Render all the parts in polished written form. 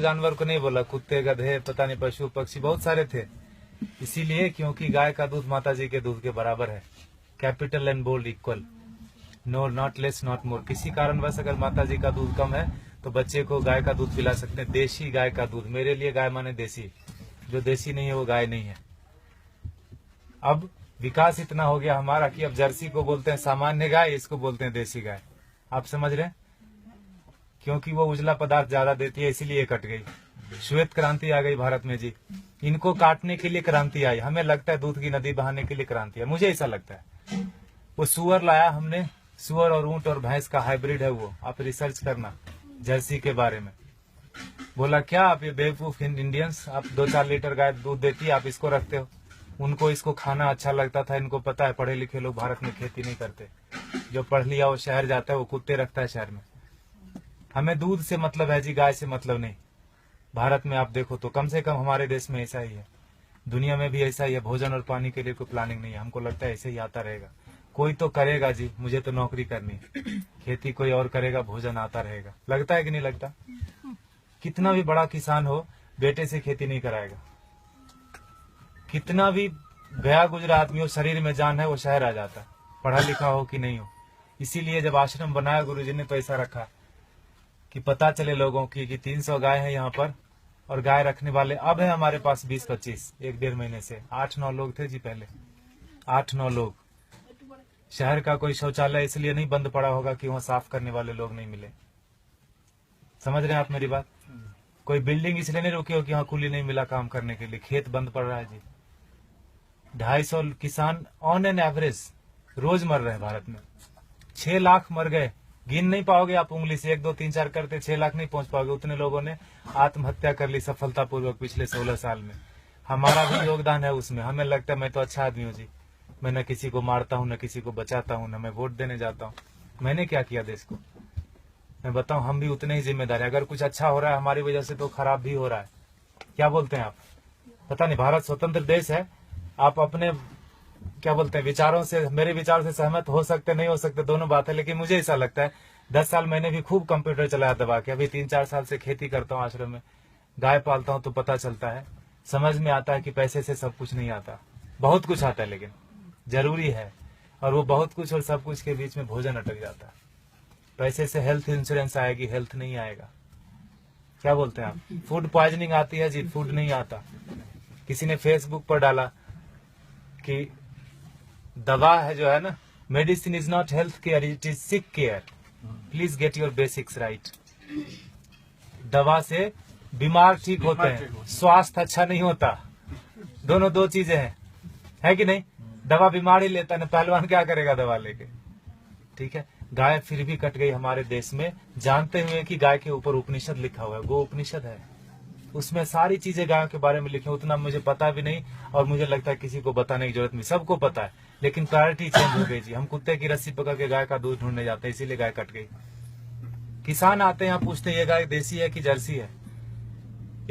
जानवर को नहीं बोला, कुत्ते, गधे, पता नहीं पशु पक्षी बहुत सारे थे। इसीलिए क्योंकि गाय का दूध माता जी के दूध के बराबर है, capital and bold equal, no not less not more. किसी कारणवश अगर माता जी का दूध कम है तो बच्चे को गाय का दूध पिला सकते हैं, देशी गाय का दूध। मेरे लिए गाय माने देसी, जो देसी नहीं है वो गाय नहीं है। अब विकास इतना हो गया हमारा कि अब जर्सी को बोलते हैं सामान्य गाय, इसको बोलते हैं देसी गाय। आप समझ रहे हैं, क्योंकि वो उजला पदार्थ ज्यादा देती है इसीलिए कट गई। श्वेत क्रांति आ गई भारत में जी, इनको काटने के लिए क्रांति आई। हमें लगता है दूध की नदी बहाने के लिए क्रांति है, मुझे ऐसा लगता है। वो सुअर लाया हमने, सुअर और ऊंट और भैंस का हाइब्रिड है वो, आप रिसर्च करना जर्सी के बारे में। बोला क्या आप ये बेवकूफ इंडियंस, आप 2-4 लीटर गाय दूध देती है, आप इसको रखते हो। उनको इसको खाना अच्छा लगता था, इनको पता है पढ़े लिखे लोग भारत में खेती नहीं करते, जो पढ़ लिया वो शहर जाता है, वो कुत्ते रखता है शहर में। हमें दूध से मतलब है जी, गाय से मतलब नहीं। भारत में आप देखो तो कम से कम हमारे देश में ऐसा ही है, दुनिया में भी ऐसा ही है। भोजन और पानी के लिए कोई प्लानिंग नहीं है, हमको लगता है ऐसे ही आता रहेगा। कोई तो करेगा जी, मुझे तो नौकरी करनी है, खेती कोई और करेगा, भोजन आता रहेगा। लगता है कि नहीं लगता? कितना भी बड़ा किसान हो, बेटे से खेती नहीं कराएगा। कितना भी गया गुजरा आदमी हो, शरीर में जान है, वो शहर आ जाता है, पढ़ा लिखा हो कि नहीं हो। इसीलिए जब आश्रम बनाया गुरुजी ने तो ऐसा रखा कि पता चले लोगों की कि 300 गाय है यहाँ पर, और गाय रखने वाले अब है हमारे पास 20-25, 1-1.5 महीने से 8-9 लोग थे जी पहले, 8-9 लोग। शहर का कोई शौचालय इसलिए नहीं बंद पड़ा होगा कि वहाँ साफ करने वाले लोग नहीं मिले। समझ रहे हैं आप मेरी बात? कोई बिल्डिंग इसलिए नहीं रुकी हो कि यहाँ कुली नहीं मिला काम करने के लिए, खेत बंद पड़ रहा है जी। 250 किसान ऑन एन एवरेज रोज मर रहे हैं भारत में। 6 लाख मर गए, गिन नहीं पाओगे आप उंगली से, 1, 2, 3, 4 करते 6 लाख नहीं पहुंच पाओगे। उतने लोगों ने आत्महत्या कर ली सफलतापूर्वक पिछले 16 साल में। हमारा भी योगदान है उसमें। हमें लगता है मैं तो अच्छा आदमी हूँ जी, मैं न किसी को मारता हूँ, न किसी को बचाता हूँ, न मैं वोट देने जाता हूँ। मैंने क्या किया देश को, मैं बताऊं? हम भी उतने ही जिम्मेदार है। अगर कुछ अच्छा हो रहा है हमारी वजह से तो खराब भी हो रहा है। क्या बोलते हैं आप? पता नहीं, भारत स्वतंत्र देश है, आप अपने क्या बोलते हैं विचारों से, मेरे विचार से सहमत हो सकते नहीं हो सकते, दोनों बात है। लेकिन मुझे ऐसा लगता है 10 साल मैंने भी खूब कंप्यूटर चलाया दबा के, अभी 3-4 साल से खेती करता हूँ, आश्रम में गाय पालता हूँ, तो पता चलता है, समझ में आता है कि पैसे से सब कुछ नहीं आता, बहुत कुछ आता है लेकिन जरूरी है। और वो बहुत कुछ और सब कुछ के बीच में भोजन अटक जाता है। पैसे से हेल्थ इंश्योरेंस आएगी, हेल्थ नहीं आएगा। क्या बोलते हैं आप? फूड पॉइजनिंग आती है जी, फूड नहीं आता। किसी ने फेसबुक पर डाला कि दवा है जो है ना, medicine is not health care, it is sick care, please get your basics right. दवा से बीमार ठीक होते हैं, स्वास्थ्य अच्छा नहीं होता। दोनों दो चीजें हैं, है कि नहीं? दवा बीमार ही लेता है, पहलवान क्या करेगा दवा लेके? ठीक है, गाय फिर भी कट गई हमारे देश में, जानते हुए कि गाय के ऊपर उपनिषद लिखा हुआ है, गो उपनिषद है, उसमें सारी चीजें गायों के बारे में लिखी। उतना मुझे पता भी नहीं, और मुझे लगता है किसी को बताने की जरूरत नहीं, सबको पता है। लेकिन प्रायोरिटी चेंज हो गई जी। हम कुत्ते की रस्सी पकड़ के गाय का दूध ढूंढने जाते हैं, इसीलिए गाय कट गई। किसान आते हैं यहाँ, पूछते हैं ये गाय देसी है कि जर्सी है।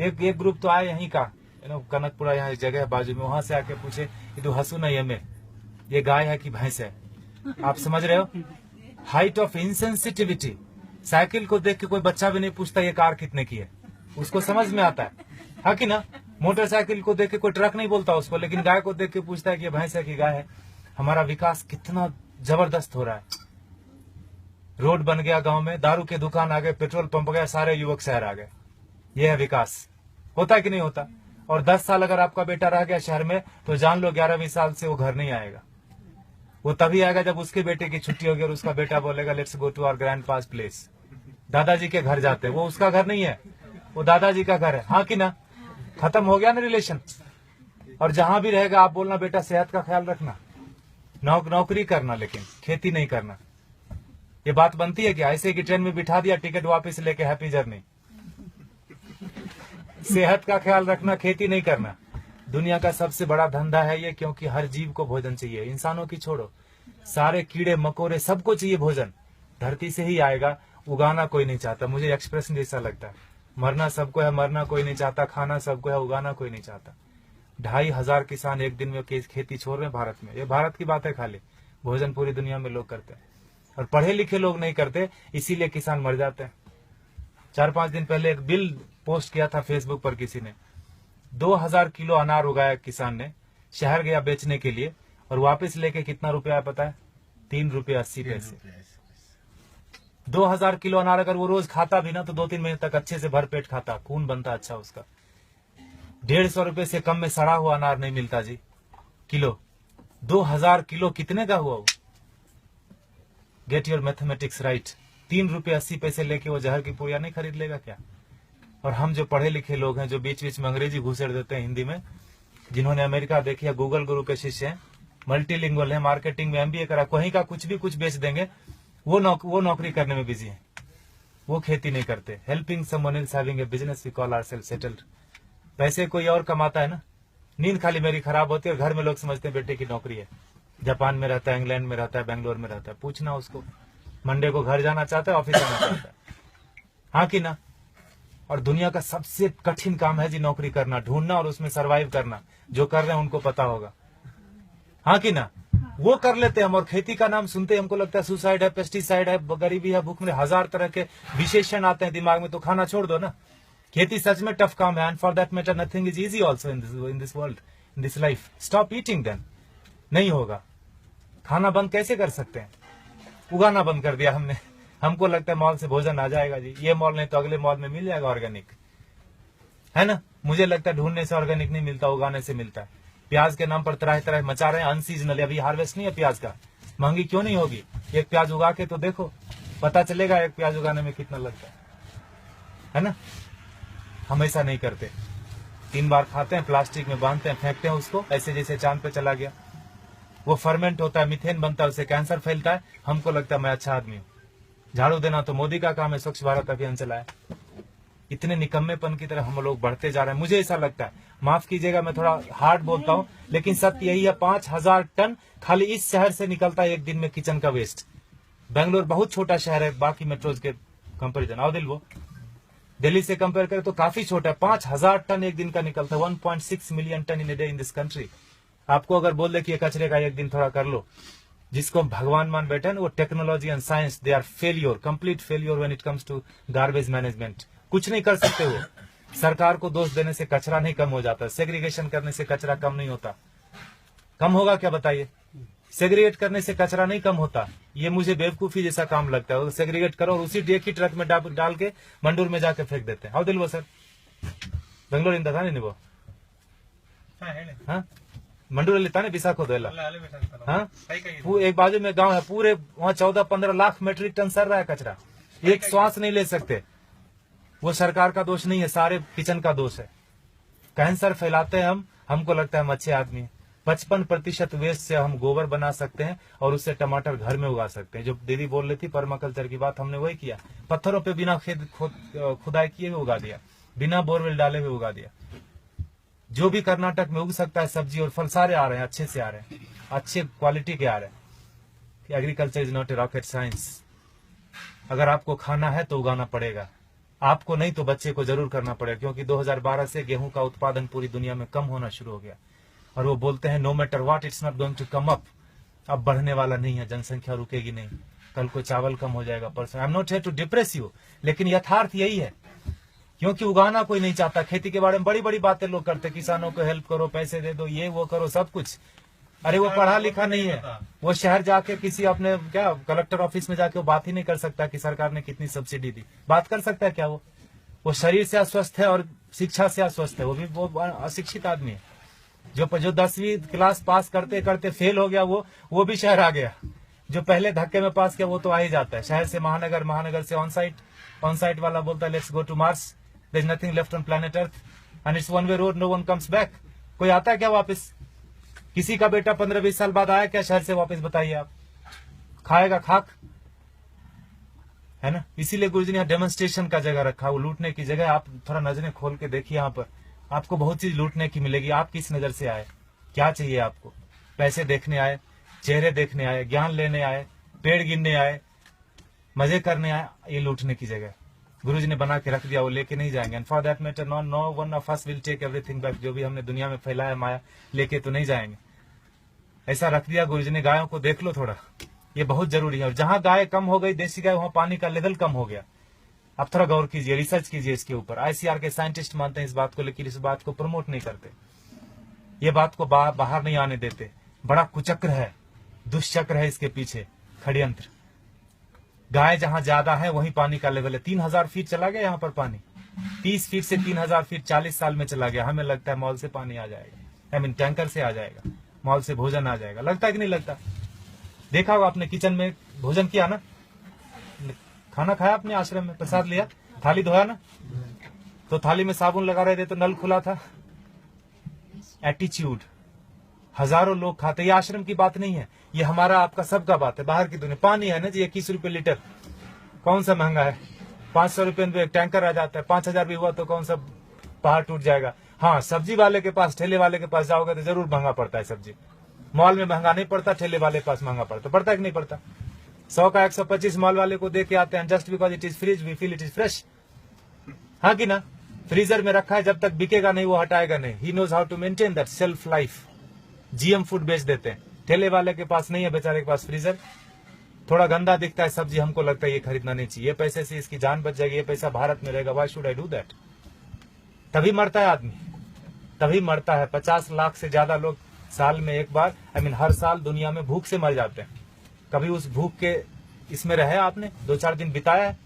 एक ग्रुप तो आए यहीं का, कनकपुरा यहाँ एक जगह है बाजू में, वहां से आके पूछे ये तो हसू नहीं हमें, ये गाय है कि भैंस है? आप समझ रहे हो? Height of insensitivity. साइकिल को देख के कोई बच्चा भी नहीं पूछता ये कार कितने की है, उसको समझ में आता है कि ना? मोटरसाइकिल को देख के कोई ट्रक नहीं बोलता उसको, लेकिन गाय को देख के पूछता है कि ये भैंस है कि गाय है। हमारा विकास कितना जबरदस्त हो रहा है। रोड बन गया गांव में, दारू के दुकान आ गए, पेट्रोल पंप गया, सारे युवक शहर आ गए। ये है विकास। होता है कि नहीं होता? और 10 साल अगर आपका बेटा रह गया शहर में तो जान लो 11वीं साल से वो घर नहीं आएगा। वो तभी आएगा जब उसके बेटे की छुट्टी होगी और उसका बेटा बोलेगा let's go to our grandpa's place. दादाजी के घर जाते हैं, वो उसका घर नहीं है, वो दादाजी का घर है। हाँ कि ना? खत्म हो गया ना रिलेशन। और जहां भी रहेगा आप बोलना बेटा सेहत का ख्याल रखना, नौकरी करना, लेकिन खेती नहीं करना। ये बात बनती है क्या? ऐसे की ट्रेन में बिठा दिया, टिकट वापस लेके हैप्पी जर्नी। सेहत का ख्याल रखना, खेती नहीं करना। दुनिया का सबसे बड़ा धंधा है ये, क्योंकि हर जीव को भोजन चाहिए। इंसानों की छोड़ो, सारे कीड़े मकोड़े सबको चाहिए भोजन। धरती से ही आएगा, उगाना कोई नहीं चाहता। मुझे एक्सप्रेशन जैसा लगता है, मरना सबको है, मरना कोई नहीं चाहता, खाना सबको है, उगाना कोई नहीं चाहता। 2,500 किसान एक दिन में खेती छोड़ रहे हैं भारत में। ये भारत की बात है खाली, भोजन पूरी दुनिया में लोग करते हैं और पढ़े लिखे लोग नहीं करते, इसीलिए किसान मर जाते हैं। 4-5 दिन पहले एक बिल पोस्ट किया था फेसबुक पर किसी ने, 2000 किलो अनार उगाया किसान ने, शहर गया बेचने के लिए और वापस लेके कितना रुपया पता है? 3 रुपये 80 पैसे। 2000 किलो अनार अगर वो रोज खाता भी ना तो 2-3 महीने तक अच्छे से भर पेट खाता, खून बनता अच्छा उसका। 150 रुपए से कम में सड़ा हुआ अनार नहीं मिलता जी किलो। 2000 किलो कितने का हुआ वो? Get your mathematics right. 3 रुपये 80 पैसे लेके वो जहर की पुड़िया नहीं खरीद लेगा क्या? और हम जो पढ़े लिखे लोग हैं, जो बीच बीच में अंग्रेजी घुसेड़ देते हैं हिंदी में, जिन्होंने अमेरिका देखी है, गूगल गुरु के शिष्य हैं, मल्टीलिंगुअल है, मार्केटिंग में MBA करा, कहीं का कुछ भी कुछ बेच देंगे, वो नौकरी करने में बिजी है, वो खेती नहीं करते। Helping someone else having a business we call ourselves settled. पैसे कोई और कमाता है ना, नींद खाली मेरी खराब होती है और घर में लोग समझते हैं बेटे की नौकरी है, जापान में रहता है, इंग्लैंड में रहता है, बेंगलोर में रहता है। पूछना उसको, मंडे को घर जाना चाहता है, ऑफिस जाना चाहता है, हाँ कि ना? और दुनिया का सबसे कठिन काम है जी नौकरी करना, ढूंढना और उसमें सरवाइव करना। जो कर रहे हैं उनको पता होगा, हाँ कि ना? वो कर लेते हैं हम, और खेती का नाम सुनते हमको लगता है सुसाइड है, पेस्टिसाइड है, गरीबी है, भूख में, 1000 तरह के विशेषण आते हैं दिमाग में, तो खाना छोड़ दो ना। खेती सच में टफ काम है, and for that matter nothing is easy also in this world, in this life. Stop eating then, नहीं होगा। खाना बंद कैसे कर सकते हैं? उगाना बंद कर दिया हमने। हमको लगता है मॉल से भोजन आ जाएगा जी, ये मॉल नहीं तो अगले मॉल में मिल जाएगा ऑर्गेनिक, है ना? मुझे लगता है ढूंढने से ऑर्गेनिक नहीं मिलता, उगाने से मिलता है। प्याज के नाम पर तरह तरह मचा रहे हैं, अनसीजनल, अभी हार्वेस्ट नहीं है प्याज का। महंगी क्यों नहीं होगी? एक प्याज उगा के तो देखो, पता चलेगा एक प्याज उगाने में कितना लगता है ना? हम ऐसा नहीं करते, 3 बार खाते हैं, प्लास्टिक में बांधते हैं, फेंकते हैं उसको, ऐसे जैसे चांद पे चला गया। वो फर्मेंट होता है, मीथेन बनता है, उससे कैंसर फैलता है। हमको लगता है मैं अच्छा आदमी हूँ। झाड़ू देना तो मोदी का काम है, स्वच्छ भारत अभियान चलाया। इतने निकम्मेपन की तरह हम लोग बढ़ते जा रहे हैं। मुझे ऐसा लगता है, माफ कीजिएगा मैं थोड़ा हार्ड बोलता हूँ, लेकिन सत्य यही है, 5000 टन खाली इस शहर से निकलता है एक दिन में किचन का वेस्ट। बेंगलोर बहुत छोटा शहर है बाकी मेट्रोज के कंपेरिजन, आओ दिल, वो दिल्ली से कंपेयर करें तो काफी छोटा है। 5000 टन एक दिन का निकलता है, 1.6 million ton in a day in this country. आपको अगर बोल दे कि ये कचरे का एक दिन थोड़ा कर लो, जिसको भगवान मान बैठे हैं, वो technology and science, they are failure, complete failure when it comes to garbage management. कुछ नहीं कर सकते वो। सरकार को दोष देने से कचरा नहीं कम हो जाता, सेग्रीगेशन करने से कचरा कम नहीं होता। कम होगा क्या बताइए? सेग्रीगेट करने से कचरा नहीं कम होता। ये मुझे बेवकूफी जैसा काम लगता है। सेग्रीगेट करो और उसी एक ही ट्रक में डाल के मंडूर में जाके फेंक देते हैं। आओ दिल वो सर, बेंगलोर इंदा था नहीं वो, हाँ मंडूर लेता नहीं विशाखो दो, हाँ एक बाजू में गांव है, पूरे वहाँ 14-15 लाख मेट्रिक टन सर रहा है कचरा, एक श्वास नहीं ले सकते। वो सरकार का दोष नहीं है, सारे किचन का दोष है। कैंसर फैलाते हैं हम, हमको लगता है हम अच्छे आदमी हैं। 55% वेस्ट से हम गोबर बना सकते हैं और उससे टमाटर घर में उगा सकते हैं। जो दीदी बोल रही थी पर्माकल्चर की बात, हमने वही किया। पत्थरों पे बिना खुदाई किए हुए उगा दिया, बिना बोरवेल डाले हुए उगा दिया। जो भी कर्नाटक में उग सकता है सब्जी और फल सारे आ रहे हैं, अच्छे से आ रहे हैं, अच्छे क्वालिटी के आ रहे हैं। Agriculture is not a rocket science. अगर आपको खाना है तो उगाना पड़ेगा, आपको नहीं तो बच्चे को जरूर करना पड़ेगा। क्योंकि 2012 से गेहूं का उत्पादन पूरी दुनिया में कम होना शुरू हो गया और वो बोलते हैं no matter what it's not going to come up. अब बढ़ने वाला नहीं है, जनसंख्या रुकेगी नहीं। कल को चावल कम हो जाएगा, परसों। I am not here to depress you, लेकिन यथार्थ यही है। क्योंकि उगाना कोई नहीं चाहता। खेती के बारे में बड़ी बड़ी बातें लोग करते, किसानों को हेल्प करो, पैसे दे दो, ये वो करो, सब कुछ। अरे वो पढ़ा लिखा नहीं है, वो शहर जाके किसी अपने क्या कलेक्टर ऑफिस में जाके वो बात ही नहीं कर सकता कि सरकार ने कितनी सब्सिडी दी। बात कर सकता है क्या? वो शरीर से अस्वस्थ है और शिक्षा से अस्वस्थ है। वो अशिक्षित आदमी है। जो 10वीं क्लास पास करते करते फेल हो गया, वो भी शहर आ गया। जो पहले धक्के में पास किया वो तो आ ही जाता है। शहर से महानगर, महानगर से ऑन साइट वाला बोलता है let's go to Mars, there is nothing left on planet Earth and it's one way road, no one comes back. कोई आता है क्या वापस? किसी का बेटा 15-20 साल बाद आया क्या शहर से वापस? बताइए आप। खाएगा खाक, है ना? इसीलिए गुरुजी ने यहाँ डेमोन्स्ट्रेशन का जगह रखा, वो लूटने की जगह। आप थोड़ा नजरें खोल के देखिए, यहाँ पर आपको बहुत चीज लूटने की मिलेगी। आप किस नजर से आए? क्या चाहिए आपको? पैसे देखने आए, चेहरे देखने आए, ज्ञान लेने आए, पेड़ गिनने आए, मजे करने आए? ये लूटने की जगह गुरुजी ने बना के रख दिया, वो लेके नहीं जाएंगे। And for that matter no one of us will take everything back. जो भी हमने दुनिया में फैलाया माया, लेके तो नहीं जाएंगे। ऐसा रख दिया गुरुजी ने। गायों को देख लो थोड़ा, ये बहुत जरूरी है। और जहां गाय कम हो गई, देसी गाय, वहां पानी का लेवल कम हो गया। आप थोड़ा गौर कीजिए, रिसर्च कीजिए इसके ऊपर। आईसीआर के साइंटिस्ट मानते हैं इस बात को, लेकिन इस बात को प्रमोट नहीं करते, ये बात को बाहर नहीं आने देते। बड़ा कुचक्र है, दुष्चक्र है इसके पीछे, षड्यंत्र। गाय जहां ज्यादा है वहीं पानी का लेवल है। 3000 फीट चला गया यहाँ पर पानी, 30 फीट से 3000 फीट 40 साल में चला गया। हमें लगता है मॉल से पानी आ जाएगा, आई मीन टैंकर से आ जाएगा, मॉल से भोजन आ जाएगा। लगता है कि नहीं लगता? देखा होगा आपने, किचन में भोजन किया ना, खाना खाया आपने, आश्रम में प्रसाद लिया, थाली धोया ना, तो थाली में साबुन लगा रहे थे तो नल खुला था। एटीट्यूड, हजारों लोग खाते। ये आश्रम की बात नहीं है, ये हमारा आपका सबका बात है। बाहर की दुनिया पानी है ना जी, 21 रुपए लीटर, कौन सा महंगा है? 500 रुपए में एक टैंकर आ जाता है। 5000 भी हुआ तो कौन सा पहाड़ टूट जाएगा। हाँ, सब्जी वाले के पास, ठेले वाले के पास जाओगे तो जरूर महंगा पड़ता है सब्जी। मॉल में महंगा नहीं पड़ता, ठेले वाले के पास महंगा पड़ता है कि नहीं पड़ता? 100 का 125 मॉल वाले को दे के आते हैं, just because it is fridge we feel it is fresh. हाँ कि ना? फ्रीजर में रखा है, जब तक बिकेगा नहीं वो हटाएगा नहीं। He knows how to maintain that shelf life. GM food बेच देते हैं। ठेले वाले के पास नहीं है, बेचारे के पास फ्रीजर, थोड़ा गंदा दिखता है सब्जी, हमको लगता है ये खरीदना नहीं चाहिए, पैसे से इसकी जान बच जाएगी, ये पैसा भारत में रहेगा, why should I do that? तभी मरता है आदमी, तभी मरता है। 50 लाख से ज्यादा लोग साल में एक बार, आई मीन हर साल दुनिया में भूख से मर जाते हैं। कभी उस भूख के इसमें रहे आपने, 2-4 दिन बिताया है,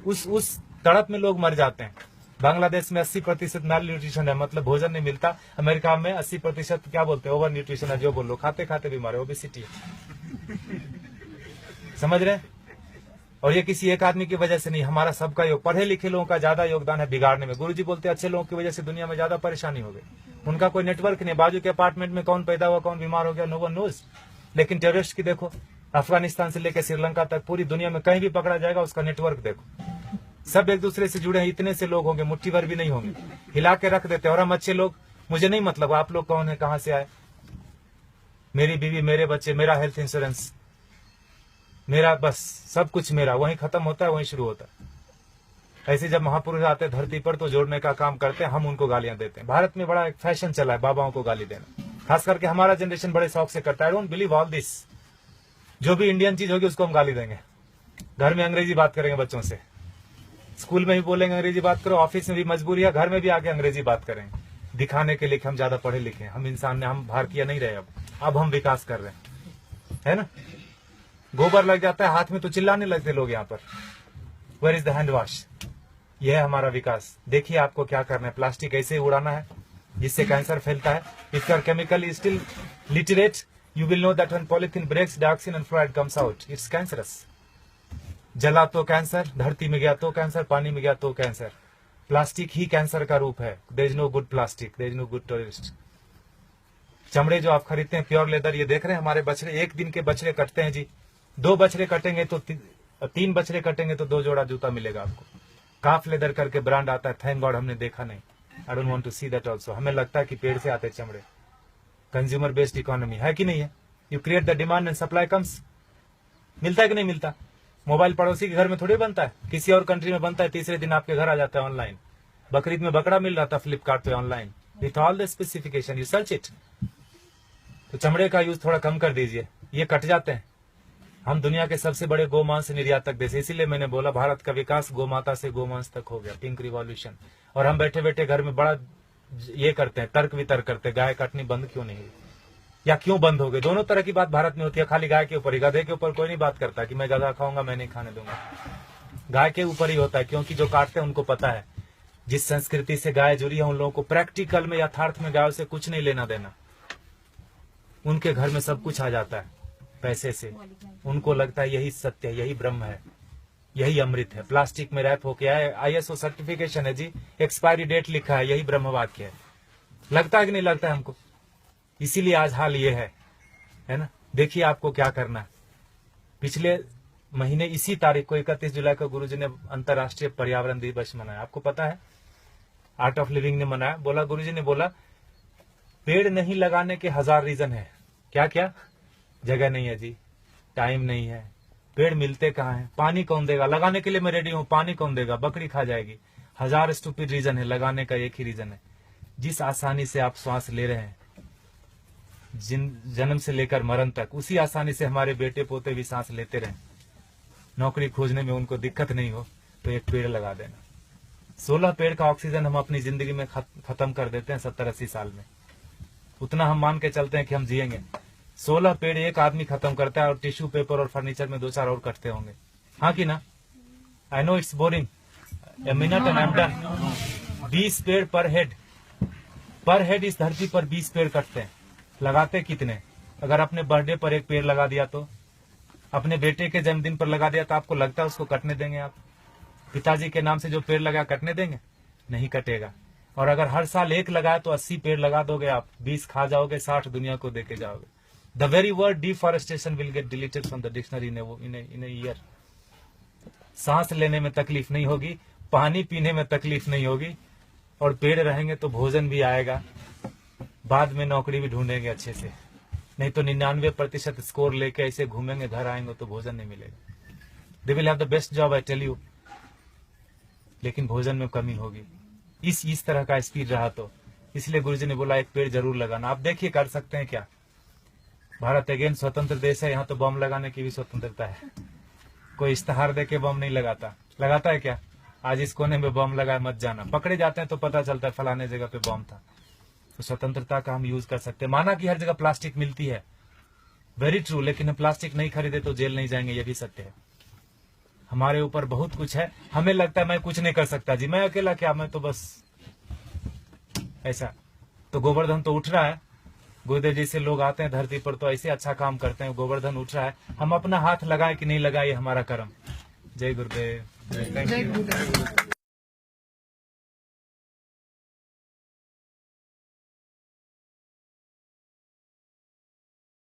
उस तड़प में लोग मर जाते हैं। बांग्लादेश में 80% माल न्यूट्रिशन है, मतलब भोजन नहीं मिलता। अमेरिका में 80% क्या बोलते हैं, ओवर न्यूट्रिशन है, जो बोलो, खाते खाते बीमार है, ओबेसिटी है। समझ रहे हैं? और ये किसी एक आदमी की वजह से नहीं, हमारा सबका योग। पढ़े लिखे लोगों का ज्यादा योगदान है बिगाड़ने में। गुरुजी बोलते हैं अच्छे लोगों की वजह से दुनिया में ज्यादा परेशानी हो गई। उनका कोई नेटवर्क नहीं, बाजू के अपार्टमेंट में कौन पैदा हुआ, कौन बीमार हो गया, नो वन नोज। लेकिन टेररिस्ट की देखो, अफगानिस्तान से लेकर श्रीलंका तक पूरी दुनिया में कहीं भी पकड़ा जाएगा, उसका नेटवर्क देखो, सब एक दूसरे से जुड़े हैं। इतने से लोग होंगे, मुट्ठी भर भी नहीं होंगे, हिला के रख देते हैं। और हम अच्छे लोग, मुझे नहीं मतलब आप लोग कौन है, कहां से आए, मेरी बीवी, मेरे बच्चे, मेरा हेल्थ इंश्योरेंस, मेरा बस सब कुछ मेरा, वहीं खत्म होता है, वहीं शुरू होता है। ऐसे जब महापुरुष आते हैं धरती पर तो जोड़ने का काम करते हैं, हम उनको गालियां देते हैं। भारत में बड़ा एक फैशन चला है बाबाओं को गाली देना, खास करके हमारा जनरेशन बड़े शौक से करता है। I don't believe all this. जो भी इंडियन चीज होगी उसको हम गाली देंगे। घर में अंग्रेजी बात करेंगे बच्चों से, स्कूल में भी बोलेंगे अंग्रेजी बात करो, ऑफिस में भी मजबूरी है, घर में भी आके अंग्रेजी बात करेंगे, दिखाने के लिए कि हम ज्यादा पढ़े लिखे हैं। हम इंसान ने, हम भारतीय नहीं रहे, अब हम विकास कर रहे हैं, है ना? गोबर लग जाता है हाथ में तो चिल्लाने लगते लोग यहाँ पर, where is the hand wash? यह है हमारा विकास। देखिए आपको क्या करना है, प्लास्टिक ऐसे ही उड़ाना है जिससे कैंसर फैलता है। If you are chemically still literate, you will know that when polythene breaks, dioxin and fluoride comes out. It's cancerous. जला तो कैंसर, धरती में गया तो कैंसर, पानी में गया तो कैंसर। प्लास्टिक ही कैंसर का रूप है। There is no good plastic, there is no good terrorist. चमड़े जो आप खरीदते हैं प्योर लेदर, ये देख रहे हैं हमारे बछड़े, एक दिन के बछड़े कटते हैं जी। 2 बछड़े कटेंगे तो 3 बछड़े कटेंगे तो 2 जोड़ा जूता मिलेगा आपको। काफ लेदर करके ब्रांड आता है, थैंक गॉड हमने देखा नहीं। I don't want to see that also. हमें लगता है कि पेड़ से आते चमड़े। कंज्यूमर बेस्ड इकोनॉमी है कि नहीं है? You create the demand and supply comes. मिलता है कि नहीं मिलता? मोबाइल पड़ोसी के घर में थोड़ी बनता है, किसी और कंट्री में बनता है, तीसरे दिन आपके घर आ जाता है ऑनलाइन। बकरीद में बकरा मिल रहा था फ्लिपकार्ट पे online, with all the specification, you search it. तो चमड़े का यूज थोड़ा कम कर दीजिए, ये कट जाते हैं। हम दुनिया के सबसे बड़े गोमांस निर्यातक देश, इसीलिए मैंने बोला भारत का विकास गोमाता से गोमांस तक हो गया, पिंक रिवॉल्यूशन। और हम बैठे बैठे घर में बड़ा ये करते हैं, तर्क वितर्क करते हैं, गाय काटनी बंद क्यों नहीं हुई या क्यों बंद हो गई। दोनों तरह की बात भारत में होती है, खाली गाय के ऊपर ही। गधे के ऊपर कोई नहीं बात करता कि मैं गधा खाऊंगा, मैं नहीं खाने दूंगा। गाय के ऊपर ही होता है, क्योंकि जो काटते हैं उनको पता है जिस संस्कृति से गाय जुड़ी है उन लोगों को प्रैक्टिकल में, यथार्थ में गायों से कुछ नहीं लेना देना। उनके घर में सब कुछ आ जाता है पैसे से। उनको लगता है यही सत्य है, यही ब्रह्म है, यही अमृत है। प्लास्टिक में रैप होके आए, ISO सर्टिफिकेशन है जी, एक्सपायरी डेट लिखा है, यही ब्रह्म वाक्य है। लगता है कि नहीं लगता है हमको? इसीलिए आज हाल ये है ना? देखिए आपको क्या करना है। पिछले महीने इसी तारीख को 31 जुलाई को गुरुजी ने अंतर्राष्ट्रीय पर्यावरण दिवस मनाया। आपको पता है, आर्ट ऑफ लिविंग ने मनाया। बोला, गुरुजी ने बोला पेड़ नहीं लगाने के 1000 रीजन है। क्या क्या? जगह नहीं है जी, टाइम नहीं है, पेड़ मिलते कहाँ हैं, पानी कौन देगा, लगाने के लिए मैं रेडी हूं, पानी कौन देगा, बकरी खा जाएगी। 1000 स्टूपिड रीजन है, लगाने का एक ही रीजन है। जिस आसानी से आप श्वास ले रहे हैं, जन्म से लेकर मरण तक, उसी आसानी से हमारे बेटे पोते भी सांस लेते रहे। नौकरी खोजने में उनको दिक्कत नहीं हो, तो एक पेड़ लगा देना। 16 पेड़ का ऑक्सीजन हम अपनी जिंदगी में खत्म कर देते हैं 70-80 साल में। उतना हम मान के चलते हैं कि हम जिएंगे। 16 पेड़ एक आदमी खत्म करता है और टिश्यू पेपर और फर्नीचर में 2-4 और कटते होंगे, हाँ कि ना? I know it's boring, a minute and I am done. 20 पेड़ पर हेड इस धरती पर 20 पेड़ कटते हैं। लगाते कितने? अगर अपने बर्थडे पर एक पेड़ लगा दिया, तो अपने बेटे के जन्मदिन पर लगा दिया, तो आपको लगता है उसको कटने देंगे आप? पिताजी के नाम से जो पेड़ लगा कटने देंगे? नहीं कटेगा। और अगर हर साल एक लगाए तो 80 पेड़ लगा दोगे आप, 20 खा जाओगे, 60 दुनिया को देके जाओगे। The very word deforestation will get deleted from the dictionary in a year. सांस लेने में तकलीफ नहीं होगी, पानी पीने में तकलीफ नहीं होगी, और पेड़ रहेंगे तो भोजन भी आएगा। बाद में नौकरी भी ढूंढेंगे अच्छे से, नहीं तो 99% स्कोर लेके ऐसे घूमेंगे, घर आएंगे तो भोजन नहीं मिलेगा। They will have the best job, I tell you, लेकिन भोजन में कमी होगी। इस तरह का स्पीड रहा तो इसलिए गुरुजी ने बोला एक पेड़ जरूर लगाना। आप देखिए कर सकते हैं क्या? भारत अगेन स्वतंत्र देश है, यहाँ तो बम लगाने की भी स्वतंत्रता है। कोई इश्तेहार दे के बम नहीं लगाता, लगाता है क्या? आज इस कोने में बम लगा मत जाना, पकड़े जाते हैं तो पता चलता है फलाने जगह पे बम था। तो स्वतंत्रता का हम यूज कर सकते हैं। माना कि हर जगह प्लास्टिक मिलती है, वेरी ट्रू, लेकिन हम प्लास्टिक नहीं खरीदे तो जेल नहीं जाएंगे, ये भी सत्य है। हमारे ऊपर बहुत कुछ है, हमें लगता है मैं कुछ नहीं कर सकता जी, मैं अकेला क्या, मैं तो बस ऐसा। तो गोवर्धन तो उठ रहा है, गुरुदेव जी से लोग आते हैं धरती पर तो ऐसे अच्छा काम करते हैं, गोवर्धन उठ रहा है। हम अपना हाथ लगाए कि नहीं लगाए, हमारा कर्म। जय गुरुदेव। जय गुरुदेव।